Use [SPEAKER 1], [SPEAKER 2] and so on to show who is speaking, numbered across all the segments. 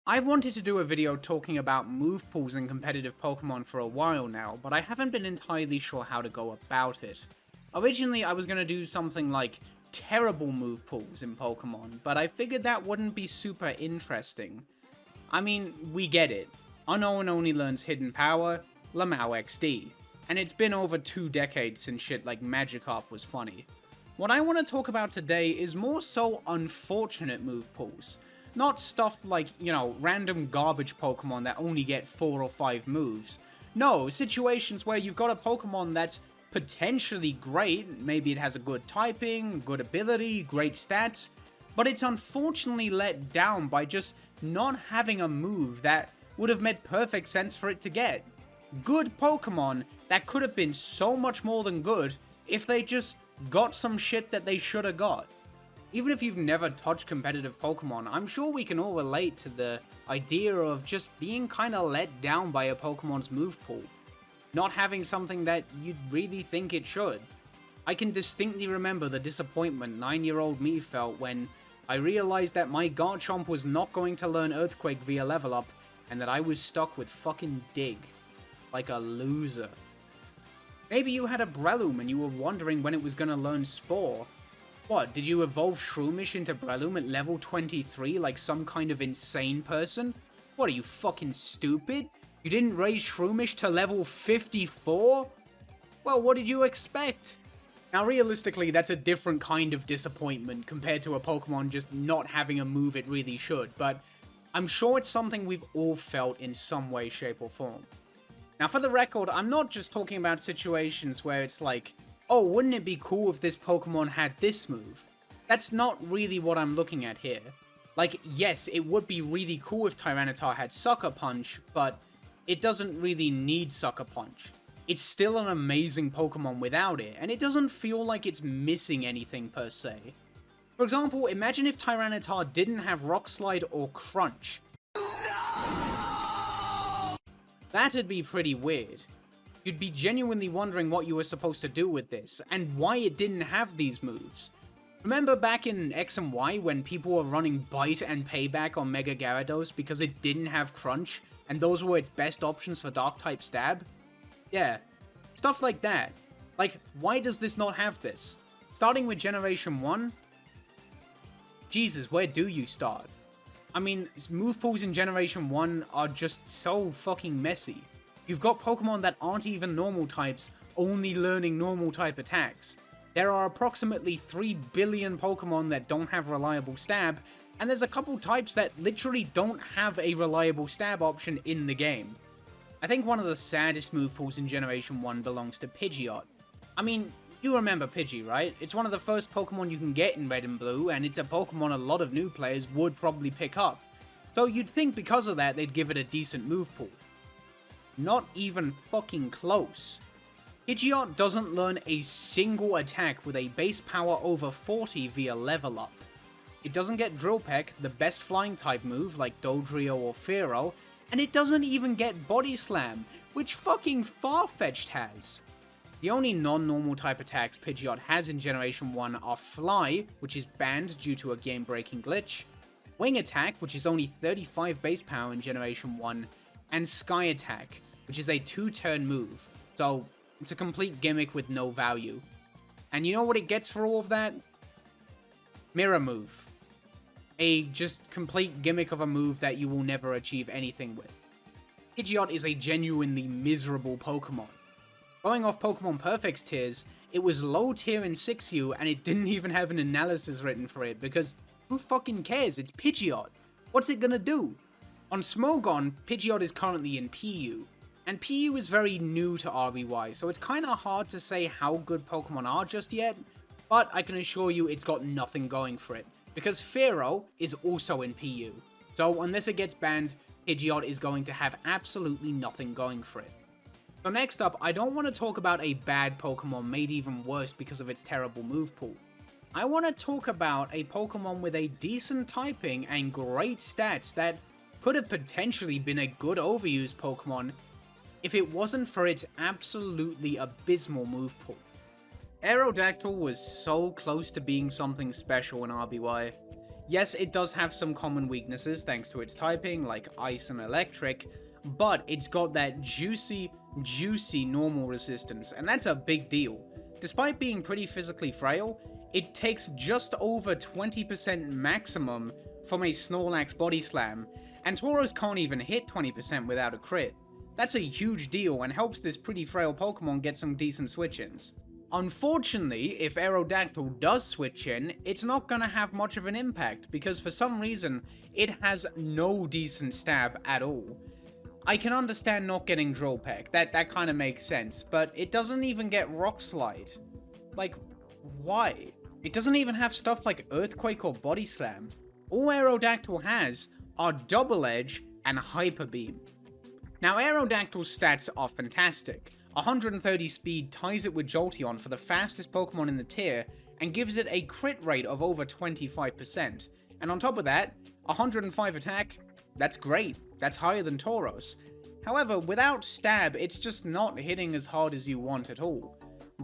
[SPEAKER 1] I've wanted to do a video talking about move pools in competitive Pokemon for a while now, but I haven't been entirely sure how to go about it. Originally, I was going to do something like terrible move pools in Pokemon, but I figured that wouldn't be super interesting. I mean, we get it. Unknown only learns Hidden Power, Lamau XD, and it's been over 2 decades since shit like Magikarp was funny. What I want to talk about today is more so unfortunate move pools. Not stuff like, random garbage Pokemon that only get 4 or 5 moves. No, situations where you've got a Pokemon that's potentially great, maybe it has a good typing, good ability, great stats, but it's unfortunately let down by just not having a move that would have made perfect sense for it to get. Good Pokemon that could have been so much more than good if they just got some shit that they should have got. Even if you've never touched competitive Pokemon, I'm sure we can all relate to the idea of just being kinda let down by a Pokemon's move pool. Not having something that you'd really think it should. I can distinctly remember the disappointment 9-year-old me felt when I realized that my Garchomp was not going to learn Earthquake via level up, and that I was stuck with fucking Dig. Like a loser. Maybe you had a Breloom and you were wondering when it was gonna learn Spore. What, did you evolve Shroomish into Breloom at level 23 like some kind of insane person? What, are you fucking stupid? You didn't raise Shroomish to level 54? Well, what did you expect? Now realistically, that's a different kind of disappointment compared to a Pokemon just not having a move it really should, but I'm sure it's something we've all felt in some way, shape, or form. Now for the record, I'm not just talking about situations where it's like, oh, wouldn't it be cool if this Pokemon had this move? That's not really what I'm looking at here. Like, yes, it would be really cool if Tyranitar had Sucker Punch, but it doesn't really need Sucker Punch. It's still an amazing Pokemon without it, and it doesn't feel like it's missing anything per se. For example, imagine if Tyranitar didn't have Rock Slide or Crunch. That'd be pretty weird. You'd be genuinely wondering what you were supposed to do with this, and why it didn't have these moves. Remember back in X and Y when people were running Bite and Payback on Mega Gyarados because it didn't have Crunch, and those were its best options for Dark-type Stab? Yeah, stuff like that. Like, why does this not have this? Starting with Generation 1? Jesus, where do you start? I mean, move pools in Generation 1 are just so fucking messy. You've got Pokemon that aren't even normal types, only learning normal type attacks. There are approximately 3 billion Pokemon that don't have reliable stab, and there's a couple types that literally don't have a reliable stab option in the game. I think one of the saddest move pools in Generation 1 belongs to Pidgeot. I mean, you remember Pidgey, right? It's one of the first Pokemon you can get in Red and Blue, and it's a Pokemon a lot of new players would probably pick up. So you'd think because of that they'd give it a decent move pool. Not even fucking close. Pidgeot doesn't learn a single attack with a base power over 40 via level up. It doesn't get Drill Peck, the best flying type move like Dodrio or Fearow, and it doesn't even get Body Slam, which fucking Farfetch'd has. The only non-normal type attacks Pidgeot has in Generation 1 are Fly, which is banned due to a game-breaking glitch, Wing Attack, which is only 35 base power in Generation 1, and Sky Attack, which is a 2-turn move, so it's a complete gimmick with no value. And you know what it gets for all of that? Mirror Move. A just complete gimmick of a move that you will never achieve anything with. Pidgeot is a genuinely miserable Pokemon. Going off Pokemon Perfect's tiers, it was low tier in 6U and it didn't even have an analysis written for it because who fucking cares? It's Pidgeot. What's it gonna do? On Smogon, Pidgeot is currently in PU, and PU is very new to RBY, so it's kinda hard to say how good Pokemon are just yet, but I can assure you it's got nothing going for it, because Fearow is also in PU, so unless it gets banned, Pidgeot is going to have absolutely nothing going for it. So next up, I don't want to talk about a bad Pokemon made even worse because of its terrible move pool. I want to talk about a Pokemon with a decent typing and great stats that could have potentially been a good overused Pokemon if it wasn't for its absolutely abysmal move pool. Aerodactyl was so close to being something special in RBY. Yes, it does have some common weaknesses thanks to its typing, like Ice and Electric, but it's got that juicy normal resistance, and that's a big deal. Despite being pretty physically frail, it takes just over 20% maximum from a Snorlax Body Slam, and Tauros can't even hit 20% without a crit. That's a huge deal and helps this pretty frail Pokemon get some decent switch-ins. Unfortunately, if Aerodactyl does switch in, it's not gonna have much of an impact, because for some reason, it has no decent stab at all. I can understand not getting Drill Peck, that kinda makes sense, but it doesn't even get Rock Slide. Like, why? It doesn't even have stuff like Earthquake or Body Slam. All Aerodactyl has are Double Edge and Hyper Beam. Now, Aerodactyl's stats are fantastic. 130 speed ties it with Jolteon for the fastest Pokemon in the tier, and gives it a crit rate of over 25%. And on top of that, 105 attack, that's great. That's higher than Tauros. However, without stab, it's just not hitting as hard as you want at all.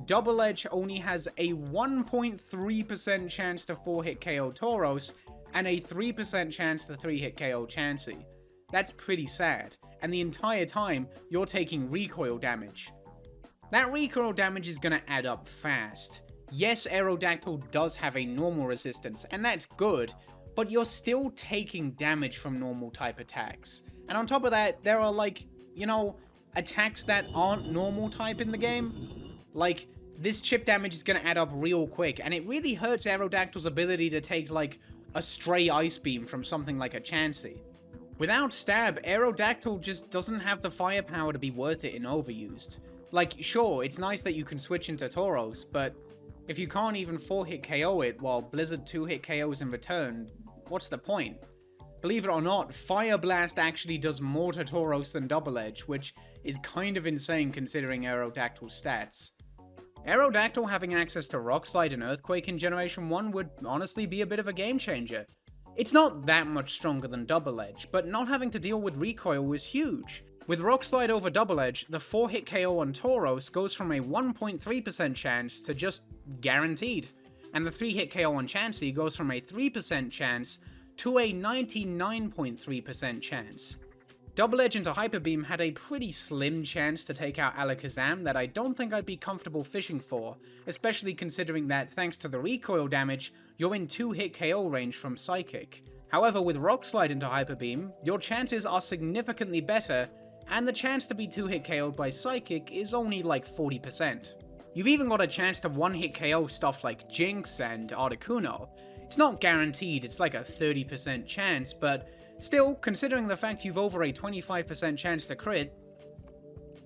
[SPEAKER 1] Double Edge only has a 1.3% chance to 4-hit KO Tauros, and a 3% chance to 3-hit KO Chansey. That's pretty sad, and the entire time, you're taking recoil damage. That recoil damage is gonna add up fast. Yes, Aerodactyl does have a normal resistance, and that's good, but you're still taking damage from normal type attacks. And on top of that, there are like, attacks that aren't normal type in the game. Like, this chip damage is gonna add up real quick, and it really hurts Aerodactyl's ability to take like a stray Ice Beam from something like a Chansey. Without stab, Aerodactyl just doesn't have the firepower to be worth it in Overused. Like, sure, it's nice that you can switch into Tauros, but if you can't even 4-hit KO it while Blizzard 2-hit KOs in return, what's the point? Believe it or not, Fire Blast actually does more to Tauros than Double Edge, which is kind of insane considering Aerodactyl's stats. Aerodactyl having access to Rock Slide and Earthquake in Generation 1 would honestly be a bit of a game changer. It's not that much stronger than Double Edge, but not having to deal with recoil was huge. With Rock Slide over Double Edge, the 4-hit KO on Tauros goes from a 1.3% chance to just guaranteed, and the 3-hit KO on Chansey goes from a 3% chance to a 99.3% chance. Double Edge into Hyper Beam had a pretty slim chance to take out Alakazam that I don't think I'd be comfortable fishing for, especially considering that thanks to the recoil damage, you're in 2-hit KO range from Psychic. However, with Rock Slide into Hyper Beam, your chances are significantly better, and the chance to be 2-hit KO'd by Psychic is only like 40%. You've even got a chance to 1-hit KO stuff like Jinx and Articuno. It's not guaranteed, it's like a 30% chance, but still, considering the fact you've over a 25% chance to crit,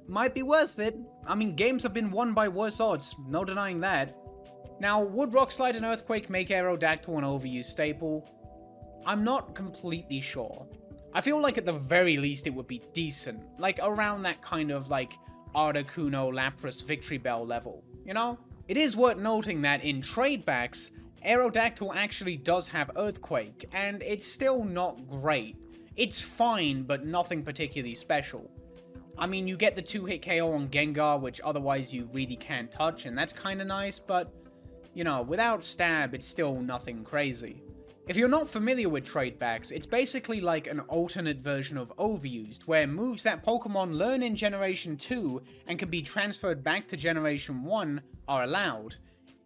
[SPEAKER 1] might be worth it. I mean, games have been won by worse odds, no denying that. Now, would Rock Slide and Earthquake make Aerodactyl an overused staple? I'm not completely sure. I feel like at the very least it would be decent, like around that kind of like Articuno, Lapras, Victory Bell level, It is worth noting that in tradebacks, Aerodactyl actually does have Earthquake, and it's still not great. It's fine, but nothing particularly special. I mean, you get the 2-hit KO on Gengar, which otherwise you really can't touch, and that's kinda nice, but, without stab, it's still nothing crazy. If you're not familiar with tradebacks, it's basically like an alternate version of Overused, where moves that Pokemon learn in Generation 2 and can be transferred back to Generation 1 are allowed.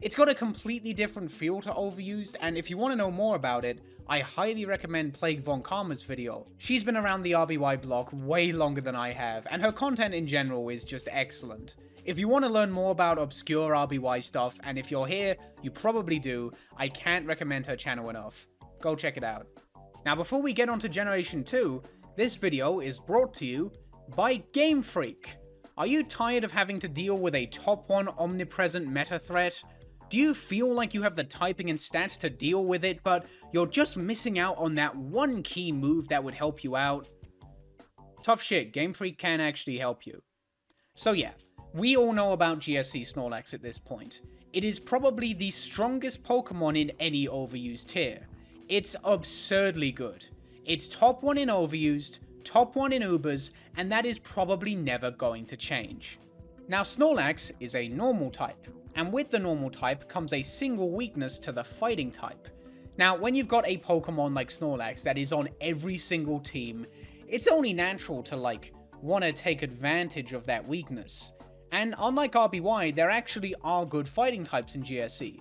[SPEAKER 1] It's got a completely different feel to Overused, and if you want to know more about it, I highly recommend Plague Von Karma's video. She's been around the RBY block way longer than I have, and her content in general is just excellent. If you want to learn more about obscure RBY stuff, and if you're here, you probably do, I can't recommend her channel enough. Go check it out. Now before we get on to Generation 2, this video is brought to you by Game Freak. Are you tired of having to deal with a top 1 omnipresent meta threat? Do you feel like you have the typing and stats to deal with it, but you're just missing out on that one key move that would help you out? Tough shit, Game Freak can actually help you. So yeah, we all know about GSC Snorlax at this point. It is probably the strongest Pokemon in any Overused tier. It's absurdly good. It's top 1 in Overused, top 1 in Ubers, and that is probably never going to change. Now Snorlax is a normal type, and with the normal type comes a single weakness to the fighting type. Now, when you've got a Pokemon like Snorlax that is on every single team, it's only natural to, like, want to take advantage of that weakness. And unlike RBY, there actually are good fighting types in GSE.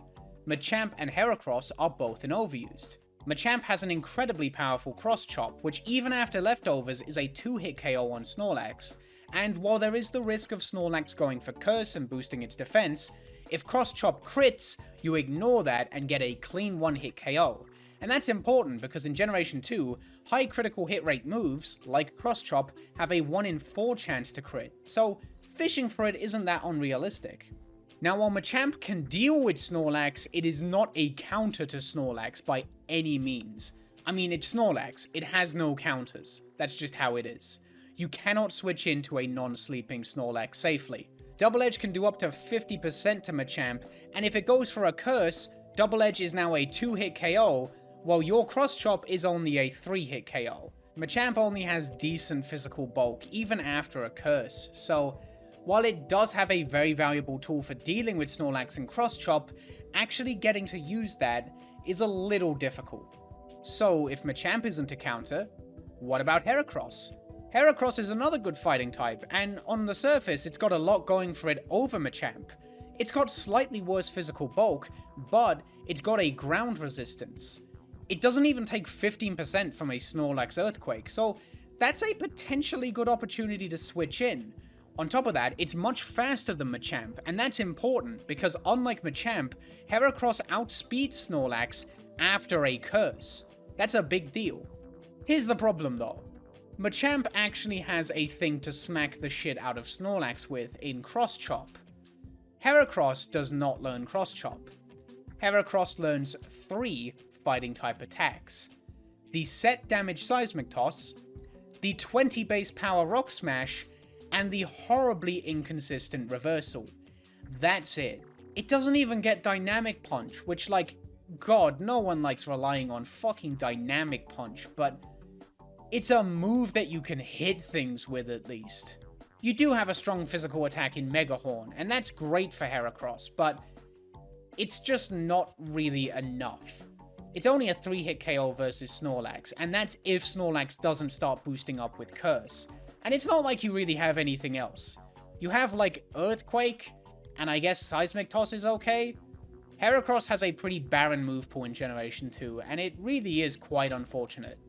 [SPEAKER 1] Machamp and Heracross are both in Overused. Machamp has an incredibly powerful Cross Chop, which even after leftovers is a 2-hit KO on Snorlax, and while there is the risk of Snorlax going for Curse and boosting its defense, if Cross Chop crits, you ignore that and get a clean 1-hit KO. And that's important because in Generation 2, high critical hit rate moves, like Cross Chop, have a 1 in 4 chance to crit, so fishing for it isn't that unrealistic. Now, while Machamp can deal with Snorlax, it is not a counter to Snorlax by any means. I mean, it's Snorlax, it has no counters. That's just how it is. You cannot switch into a non-sleeping Snorlax safely. Double Edge can do up to 50% to Machamp, and if it goes for a Curse, Double Edge is now a 2-hit KO, while your Cross Chop is only a 3-hit KO. Machamp only has decent physical bulk, even after a Curse, so while it does have a very valuable tool for dealing with Snorlax and Cross Chop, actually getting to use that is a little difficult. So if Machamp isn't a counter, what about Heracross? Heracross is another good fighting type, and on the surface it's got a lot going for it over Machamp. It's got slightly worse physical bulk, but it's got a ground resistance. It doesn't even take 15% from a Snorlax Earthquake, so that's a potentially good opportunity to switch in. On top of that, it's much faster than Machamp, and that's important because unlike Machamp, Heracross outspeeds Snorlax after a Curse. That's a big deal. Here's the problem though. Machamp actually has a thing to smack the shit out of Snorlax with in Cross Chop. Heracross does not learn Cross Chop. Heracross learns 3 fighting type attacks. The set damage Seismic Toss, the 20 base power Rock Smash, and the horribly inconsistent Reversal. That's it. It doesn't even get Dynamic Punch, which, like, God, no one likes relying on fucking Dynamic Punch, but it's a move that you can hit things with at least. You do have a strong physical attack in Mega Horn, and that's great for Heracross, but it's just not really enough. It's only a 3-hit KO versus Snorlax, and that's if Snorlax doesn't start boosting up with Curse. And it's not like you really have anything else. You have, like, Earthquake, and I guess Seismic Toss is okay. Heracross has a pretty barren move pool in Generation 2, and it really is quite unfortunate.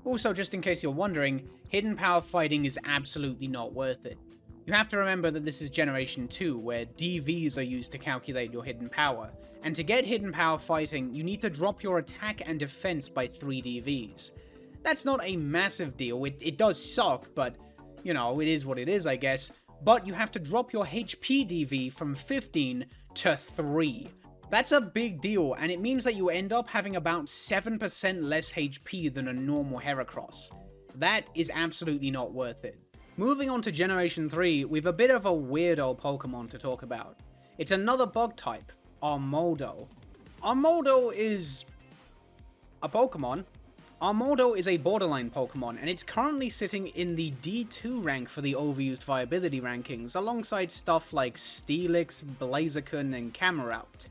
[SPEAKER 1] Also, just in case you're wondering, hidden power fighting is absolutely not worth it. You have to remember that this is Generation 2, where DVs are used to calculate your hidden power, and to get hidden power fighting, you need to drop your attack and defense by 3 DVs. That's not a massive deal, it does suck, but, you know, it is what it is, I guess, but you have to drop your HP DV from 15 to 3. That's a big deal, and it means that you end up having about 7% less HP than a normal Heracross. That is absolutely not worth it. Moving on to Generation 3, we've a bit of a weirdo Pokemon to talk about. It's another bug type, Armaldo. Armaldo is a Pokemon. Armaldo is a borderline Pokemon, and it's currently sitting in the D2 rank for the overused viability rankings, alongside stuff like Steelix, Blaziken, and Camerout.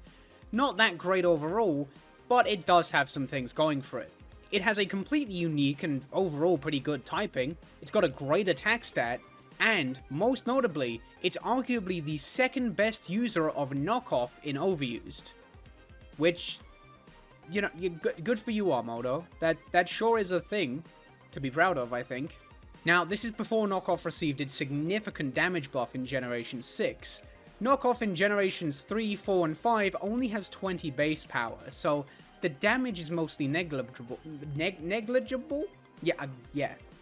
[SPEAKER 1] Not that great overall, but it does have some things going for it. It has a completely unique and overall pretty good typing, it's got a great attack stat, and, most notably, it's arguably the second best user of Knockoff in Overused. Which, you know, good for you, Armaldo. That sure is a thing to be proud of, I think. Now, this is before Knockoff received its significant damage buff in Generation 6. Knockoff in Generations 3, 4, and 5 only has 20 base power, so the damage is mostly negligible. Negligible? Yeah,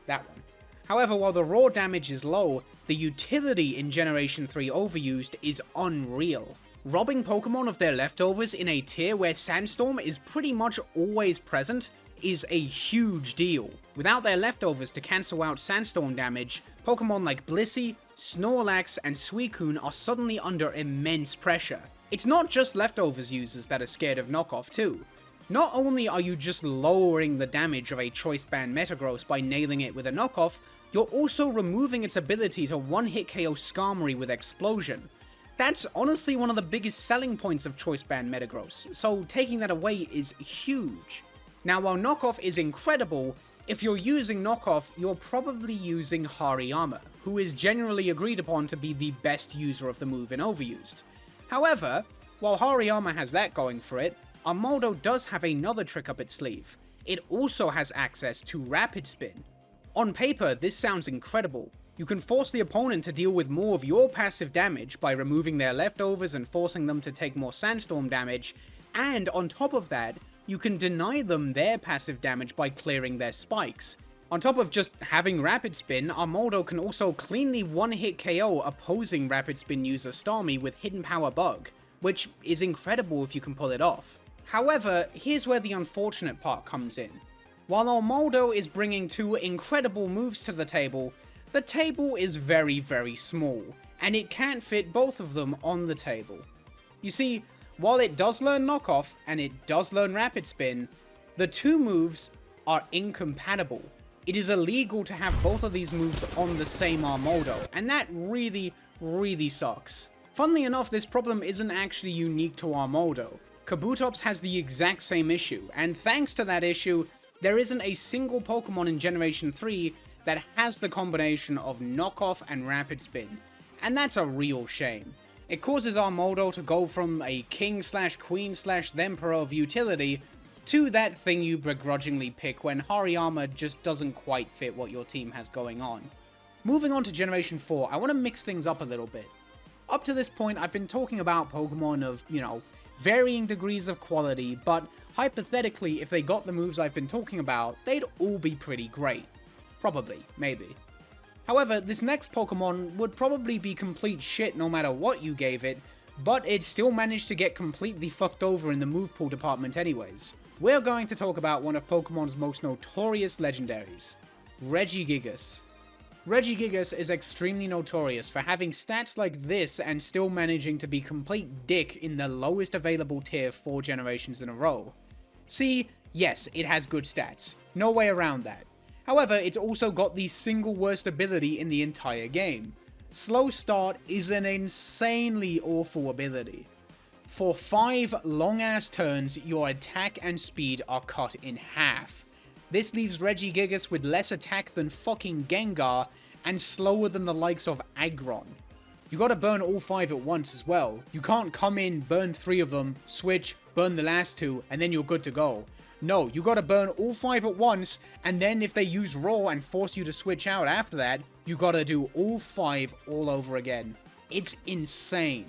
[SPEAKER 1] that one. However, while the raw damage is low, the utility in Generation 3 Overused is unreal. Robbing Pokemon of their leftovers in a tier where Sandstorm is pretty much always present is a huge deal. Without their leftovers to cancel out Sandstorm damage, Pokemon like Blissey, Snorlax, and Suicune are suddenly under immense pressure. It's not just leftovers users that are scared of Knockoff too. Not only are you just lowering the damage of a Choice Band Metagross by nailing it with a Knockoff, you're also removing its ability to one-hit KO Skarmory with Explosion. That's honestly one of the biggest selling points of Choice Band Metagross, so taking that away is huge. Now, while Knockoff is incredible, if you're using Knockoff, you're probably using Hariyama, who is generally agreed upon to be the best user of the move in Overused. However, while Hariyama has that going for it, Armaldo does have another trick up its sleeve. It also has access to Rapid Spin. On paper, this sounds incredible. You can force the opponent to deal with more of your passive damage by removing their leftovers and forcing them to take more Sandstorm damage, and on top of that, you can deny them their passive damage by clearing their spikes. On top of just having Rapid Spin, Armaldo can also cleanly one-hit KO opposing Rapid Spin user Starmie with Hidden Power Bug, which is incredible if you can pull it off. However, here's where the unfortunate part comes in. While Armaldo is bringing two incredible moves to the table is very, very small, and it can't fit both of them on the table. You see, while it does learn Knockoff, and it does learn Rapid Spin, the two moves are incompatible. It is illegal to have both of these moves on the same Armaldo, and that really, really sucks. Funnily enough, this problem isn't actually unique to Armaldo. Kabutops has the exact same issue, and thanks to that issue, there isn't a single Pokemon in Generation 3 that has the combination of Knockoff and Rapid Spin, and that's a real shame. It causes Armaldo to go from a king/queen/themperor of utility to that thing you begrudgingly pick when Hariyama just doesn't quite fit what your team has going on. Moving on to Generation 4, I want to mix things up a little bit. Up to this point, I've been talking about Pokemon of, varying degrees of quality, but hypothetically, if they got the moves I've been talking about, they'd all be pretty great. Probably, maybe. However, this next Pokemon would probably be complete shit no matter what you gave it, but it still managed to get completely fucked over in the Movepool department anyways. We're going to talk about one of Pokemon's most notorious legendaries, Regigigas. Regigigas is extremely notorious for having stats like this and still managing to be complete dick in the lowest available tier 4 generations in a row. See, yes, it has good stats, no way around that. However, it's also got the single worst ability in the entire game. Slow Start is an insanely awful ability. For 5 long-ass turns, your attack and speed are cut in half. This leaves Regigigas with less attack than fucking Gengar, and slower than the likes of Aggron. You gotta burn all 5 at once as well. You can't come in, burn 3 of them, switch, burn the last 2, and then you're good to go. No, you gotta burn all 5 at once, and then if they use Raw and force you to switch out after that, you gotta do all 5 all over again. It's insane.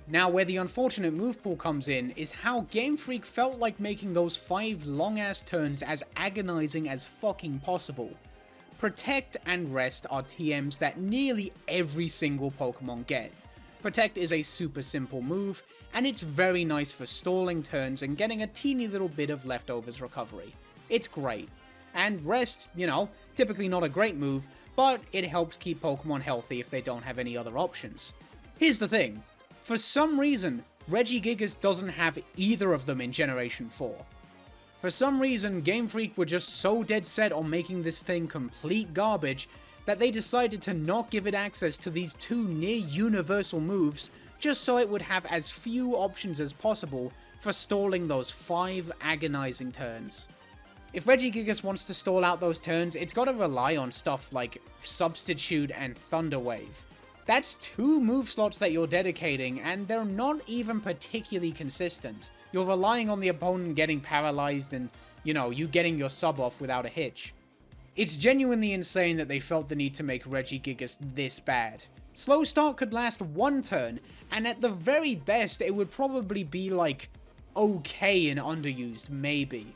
[SPEAKER 1] Now, where the unfortunate move pool comes in is how Game Freak felt like making those 5 long-ass turns as agonizing as fucking possible. Protect and Rest are TMs that nearly every single Pokemon get. Protect is a super simple move, and it's very nice for stalling turns and getting a teeny little bit of leftovers recovery. It's great. And Rest, typically not a great move, but it helps keep Pokemon healthy if they don't have any other options. Here's the thing. For some reason, Regigigas doesn't have either of them in Generation 4. For some reason, Game Freak were just so dead set on making this thing complete garbage that they decided to not give it access to these 2 near universal moves just so it would have as few options as possible for stalling those 5 agonizing turns. If Regigigas wants to stall out those turns, it's gotta rely on stuff like Substitute and Thunder Wave. That's 2 move slots that you're dedicating, and they're not even particularly consistent. You're relying on the opponent getting paralyzed and, you getting your sub off without a hitch. It's genuinely insane that they felt the need to make Regigigas this bad. Slow Start could last 1 turn, and at the very best, it would probably be okay and underused, maybe.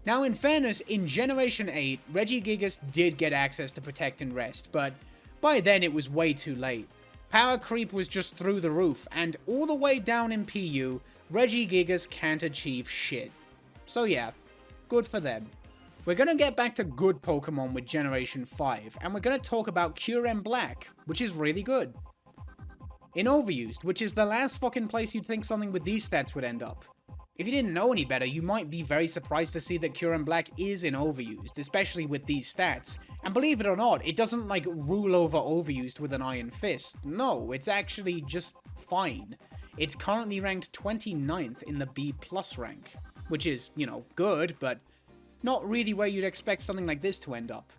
[SPEAKER 1] Now, in fairness, in Generation 8, Regigigas did get access to Protect and Rest, but by then it was way too late. Power creep was just through the roof, and all the way down in PU, Regigigas can't achieve shit. So yeah, good for them. We're gonna get back to good Pokemon with Generation 5, and we're gonna talk about Kyurem Black, which is really good. In Overused, which is the last fucking place you'd think something with these stats would end up. If you didn't know any better, you might be very surprised to see that Kyurem Black is in Overused, especially with these stats. And believe it or not, it doesn't rule over Overused with an iron fist. No, it's actually just fine. It's currently ranked 29th in the B+ rank, which is, you know, good, but not really where you'd expect something like this to end up.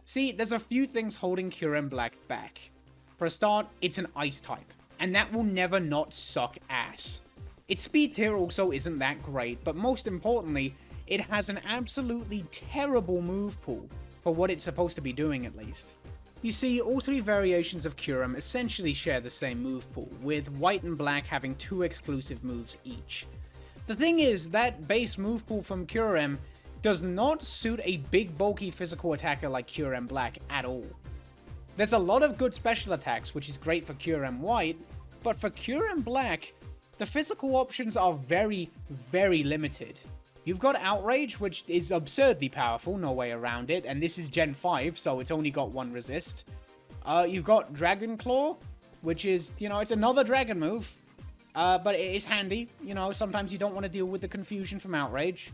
[SPEAKER 1] See, there's a few things holding Kyurem Black back. For a start, it's an Ice type, and that will never not suck ass. Its speed tier also isn't that great, but most importantly, it has an absolutely terrible move pool, for what it's supposed to be doing at least. You see, all three variations of Kyurem essentially share the same move pool, with White and Black having 2 exclusive moves each. The thing is, that base move pool from Kyurem does not suit a big bulky physical attacker like Kyurem Black at all. There's a lot of good special attacks, which is great for Kyurem White, but for Kyurem Black, the physical options are very, very limited. You've got Outrage, which is absurdly powerful, no way around it, and this is Gen 5, so it's only got 1 resist. You've got Dragon Claw, which is, you know, it's another dragon move, but it is handy. You know, sometimes you don't want to deal with the confusion from Outrage.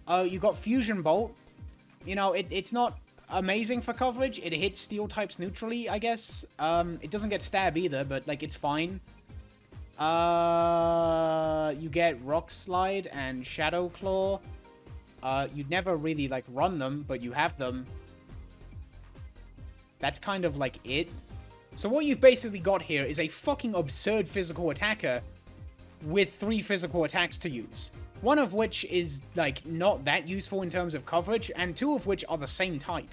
[SPEAKER 1] You got Fusion Bolt. You know, it's not amazing for coverage. It hits steel types neutrally, I guess. It doesn't get stab either, but, like, it's fine. You get Rock Slide and Shadow Claw. You'd never really, like, run them, but you have them. That's kind of, like, it. So what you've basically got here is a fucking absurd physical attacker with 3 physical attacks to use. One of which is, like, not that useful in terms of coverage, and 2 of which are the same type.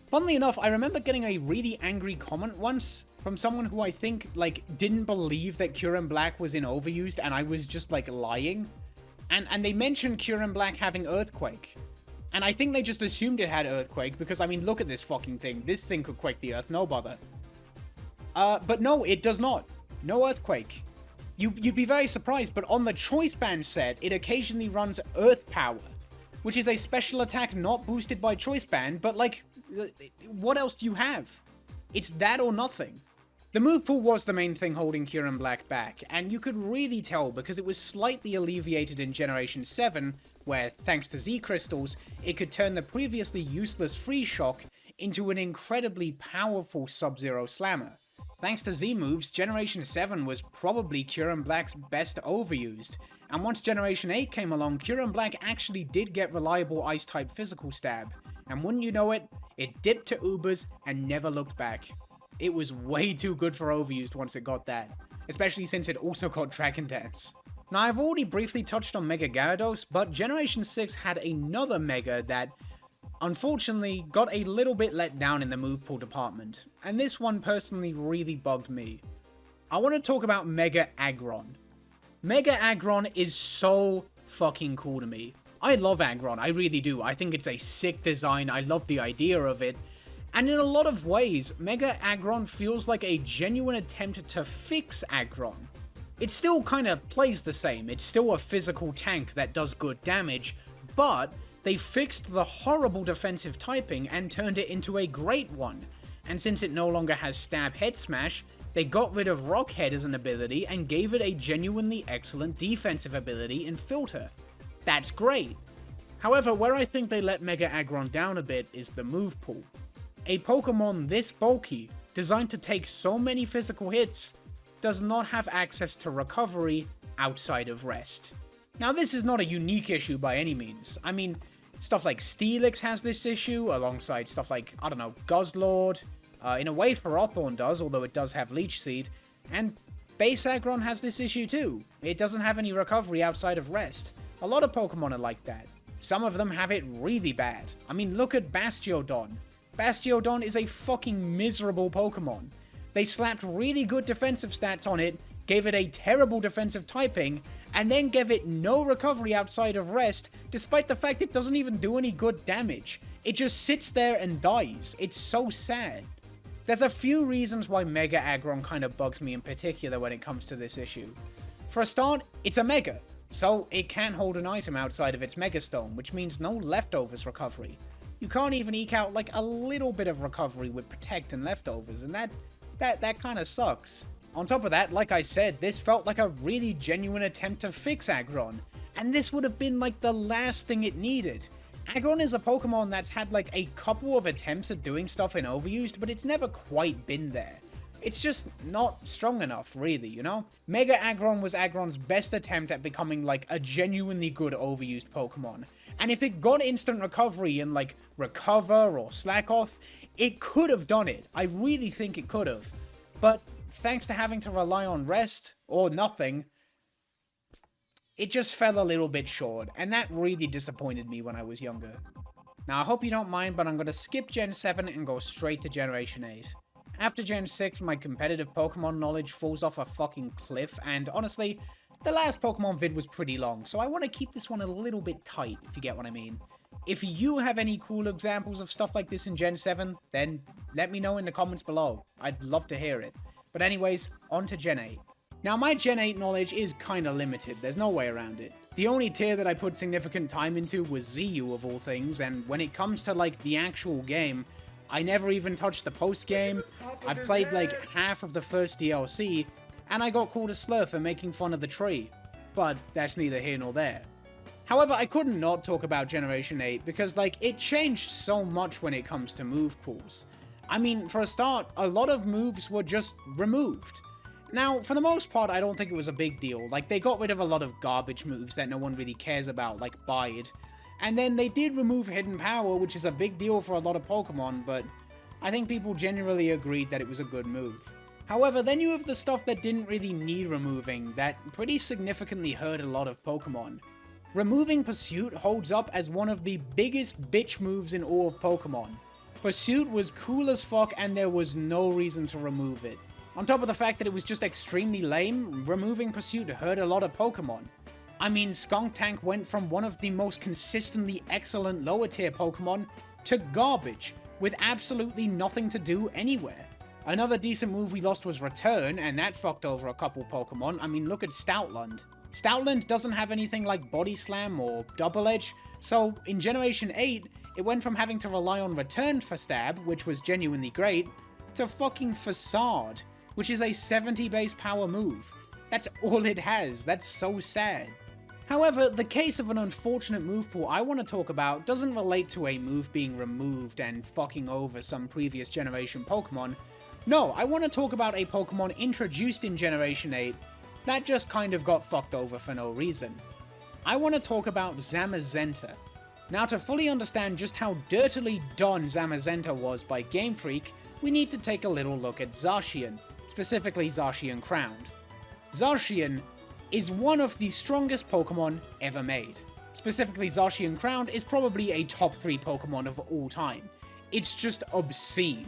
[SPEAKER 1] Funnily enough, I remember getting a really angry comment once from someone who I think, like, didn't believe that Kyurem Black was in Overused, and I was just, like, lying. And they mentioned Kyurem Black having Earthquake. And I think they just assumed it had Earthquake, because, I mean, look at this fucking thing. This thing could quake the Earth, no bother. But no, it does not. No Earthquake. You'd be very surprised, but on the Choice Band set, it occasionally runs Earth Power, which is a special attack not boosted by Choice Band, but, like, what else do you have? It's that or nothing. The move pool was the main thing holding Kyurem Black back, and you could really tell because it was slightly alleviated in Generation 7, where, thanks to Z Crystals, it could turn the previously useless Free Shock into an incredibly powerful Sub-Zero Slammer. Thanks to Z moves, Generation 7 was probably Kyurem Black's best overused, and once Generation 8 came along, Kyurem Black actually did get reliable Ice-type physical stab, and wouldn't you know it, it dipped to Ubers and never looked back. It was way too good for overused once it got that, especially since it also got Dragon Dance. Now, I've already briefly touched on Mega Gyarados, but Generation 6 had another Mega that unfortunately got a little bit let down in the move pool department, and this one personally really bugged me. I want to talk about Mega Aggron. Mega Aggron is so fucking cool to me. I love Aggron, I really do. I think it's a sick design, I love the idea of it. And in a lot of ways, Mega Aggron feels like a genuine attempt to fix Aggron. It still kind of plays the same, it's still a physical tank that does good damage, but they fixed the horrible defensive typing and turned it into a great one. And since it no longer has Stab Head Smash, they got rid of Rock Head as an ability and gave it a genuinely excellent defensive ability in Filter. That's great. However, where I think they let Mega Aggron down a bit is the move pool. A Pokemon this bulky, designed to take so many physical hits, does not have access to recovery outside of rest. Now, this is not a unique issue by any means. I mean, stuff like Steelix has this issue, alongside stuff like, I don't know, Guzzlord. In a way, Ferrothorn does, although it does have Leech Seed. And Base Aggron has this issue too. It doesn't have any recovery outside of rest. A lot of Pokemon are like that. Some of them have it really bad. I mean, look at Bastiodon. Bastiodon is a fucking miserable Pokemon. They slapped really good defensive stats on it, gave it a terrible defensive typing, and then gave it no recovery outside of rest, despite the fact it doesn't even do any good damage. It just sits there and dies. It's so sad. There's a few reasons why Mega Aggron kind of bugs me in particular when it comes to this issue. For a start, it's a Mega, so it can't hold an item outside of its Mega Stone, which means no leftovers recovery. You can't even eke out like a little bit of recovery with Protect and leftovers, and that kind of sucks. On top of that, like I said, this felt like a really genuine attempt to fix Aggron, and this would have been like the last thing it needed. Aggron is a Pokemon that's had like a couple of attempts at doing stuff in Overused, but it's never quite been there. It's just not strong enough, really, you know? Mega Aggron was Aggron's best attempt at becoming, like, a genuinely good overused Pokemon. And if it got instant recovery and, like, recover or slack off, it could have done it. I really think it could have. But thanks to having to rely on rest, or nothing, it just fell a little bit short, and that really disappointed me when I was younger. Now, I hope you don't mind, but I'm going to skip Gen 7 and go straight to Generation 8. After Gen 6, my competitive Pokemon knowledge falls off a fucking cliff, and honestly, the last Pokemon vid was pretty long, so I want to keep this one a little bit tight, if you get what I mean. If you have any cool examples of stuff like this in Gen 7, then let me know in the comments below. I'd love to hear it. But anyways, on to Gen 8. Now, my Gen 8 knowledge is kinda limited, there's no way around it. The only tier that I put significant time into was ZU of all things, and when it comes to, like, the actual game, I never even touched the post-game, I played, like, half of the first DLC, and I got called a slur for making fun of the tree. But that's neither here nor there. However, I couldn't not talk about Generation 8, because, like, it changed so much when it comes to move pools. I mean, for a start, a lot of moves were just removed. Now, for the most part, I don't think it was a big deal. Like, they got rid of a lot of garbage moves that no one really cares about, like Bide. And then they did remove Hidden Power, which is a big deal for a lot of Pokemon, but I think people generally agreed that it was a good move. However, then you have the stuff that didn't really need removing, that pretty significantly hurt a lot of Pokemon. Removing Pursuit holds up as one of the biggest bitch moves in all of Pokemon. Pursuit was cool as fuck and there was no reason to remove it. On top of the fact that it was just extremely lame, removing Pursuit hurt a lot of Pokemon. I mean, Skuntank went from one of the most consistently excellent lower tier Pokemon to garbage, with absolutely nothing to do anywhere. Another decent move we lost was Return, and that fucked over a couple Pokemon. I mean, look at Stoutland. Stoutland doesn't have anything like Body Slam or Double Edge, so in Generation 8, it went from having to rely on Return for Stab, which was genuinely great, to fucking Facade, which is a 70 base power move. That's all it has. That's so sad. However, the case of an unfortunate move pool I want to talk about doesn't relate to a move being removed and fucking over some previous generation Pokemon. No, I want to talk about a Pokemon introduced in Generation 8 that just kind of got fucked over for no reason. I want to talk about Zamazenta. Now, to fully understand just how dirtily done Zamazenta was by Game Freak, we need to take a little look at Zacian, specifically Zacian Crowned. Zacian is one of the strongest Pokemon ever made. Specifically, Zacian Crowned is probably a top 3 Pokemon of all time. It's just obscene.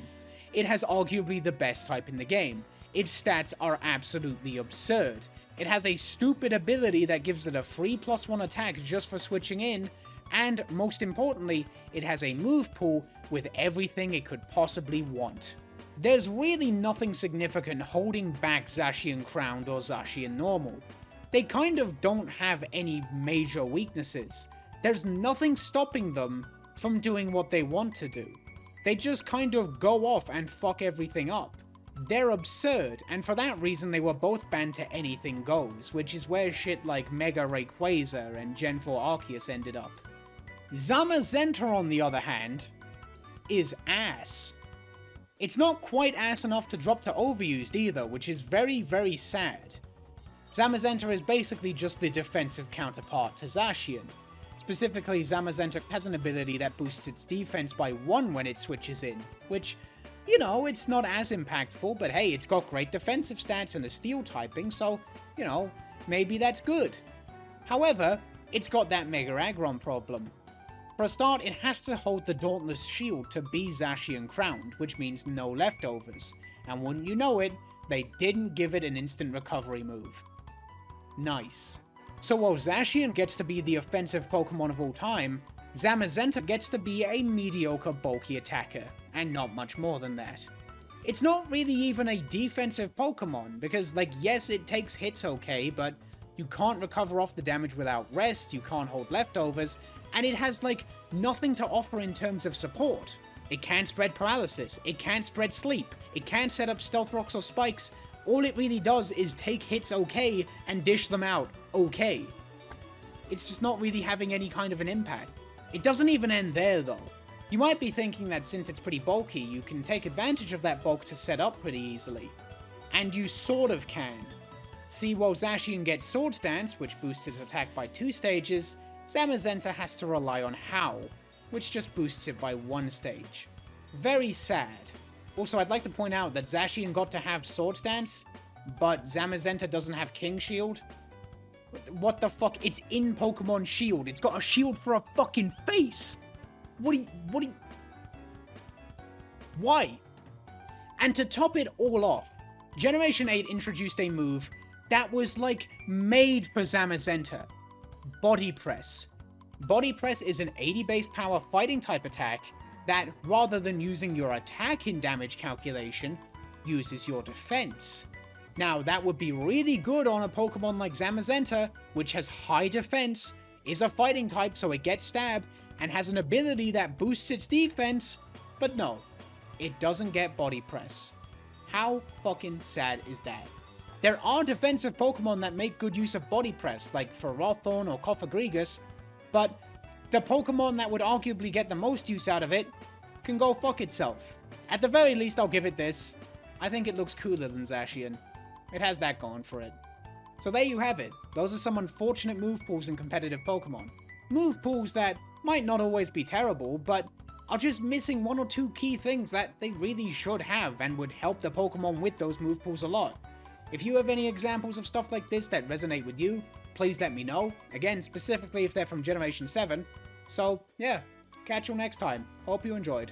[SPEAKER 1] It has arguably the best type in the game. Its stats are absolutely absurd. It has a stupid ability that gives it a free +1 attack just for switching in, and most importantly, it has a move pool with everything it could possibly want. There's really nothing significant holding back Zacian Crowned or Zacian Normal. They kind of don't have any major weaknesses. There's nothing stopping them from doing what they want to do. They just kind of go off and fuck everything up. They're absurd, and for that reason they were both banned to Anything Goes, which is where shit like Mega Rayquaza and Gen 4 Arceus ended up. Zamazenta, on the other hand, is ass. It's not quite ass enough to drop to overused either, which is very, very sad. Zamazenta is basically just the defensive counterpart to Zacian. Specifically, Zamazenta has an ability that boosts its defense by 1 when it switches in, which, you know, it's not as impactful, but hey, it's got great defensive stats and a steel typing, so, you know, maybe that's good. However, it's got that Mega Aggron problem. For a start, it has to hold the Dauntless Shield to be Zacian Crowned, which means no leftovers, and wouldn't you know it, they didn't give it an instant recovery move. Nice. So while Zacian gets to be the offensive Pokemon of all time, Zamazenta gets to be a mediocre bulky attacker, and not much more than that. It's not really even a defensive Pokemon, because, like, yes, it takes hits okay, but you can't recover off the damage without rest, you can't hold leftovers, and it has, like, nothing to offer in terms of support. It can't spread paralysis, it can't spread sleep, it can't set up stealth rocks or spikes. All it really does is take hits okay and dish them out okay. It's just not really having any kind of an impact. It doesn't even end there though. You might be thinking that since it's pretty bulky, you can take advantage of that bulk to set up pretty easily. And you sort of can. See, while Zacian gets Sword Stance, which boosts its attack by 2 stages, Zamazenta has to rely on Howl, which just boosts it by 1 stage. Very sad. Also, I'd like to point out that Zacian got to have Sword Stance, but Zamazenta doesn't have King Shield. What the fuck? It's in Pokemon Shield. It's got a shield for a fucking face! Why? And to top it all off, Generation 8 introduced a move that was, like, made for Zamazenta. Body Press. Body Press is an 80 base power fighting type attack that, rather than using your attack in damage calculation, uses your defense. Now, that would be really good on a Pokemon like Zamazenta, which has high defense, is a fighting type so it gets stab, and has an ability that boosts its defense, but no, it doesn't get Body Press. How fucking sad is that? There are defensive Pokemon that make good use of Body Press, like Ferrothorn or Cofagrigus, but the Pokemon that would arguably get the most use out of it can go fuck itself. At the very least, I'll give it this. I think it looks cooler than Zacian. It has that going for it. So there you have it. Those are some unfortunate move pools in competitive Pokemon. Move pools that might not always be terrible, but are just missing 1 or 2 key things that they really should have and would help the Pokemon with those move pools a lot. If you have any examples of stuff like this that resonate with you, please let me know. Again, specifically if they're from Generation 7. So, yeah, catch you next time. Hope you enjoyed.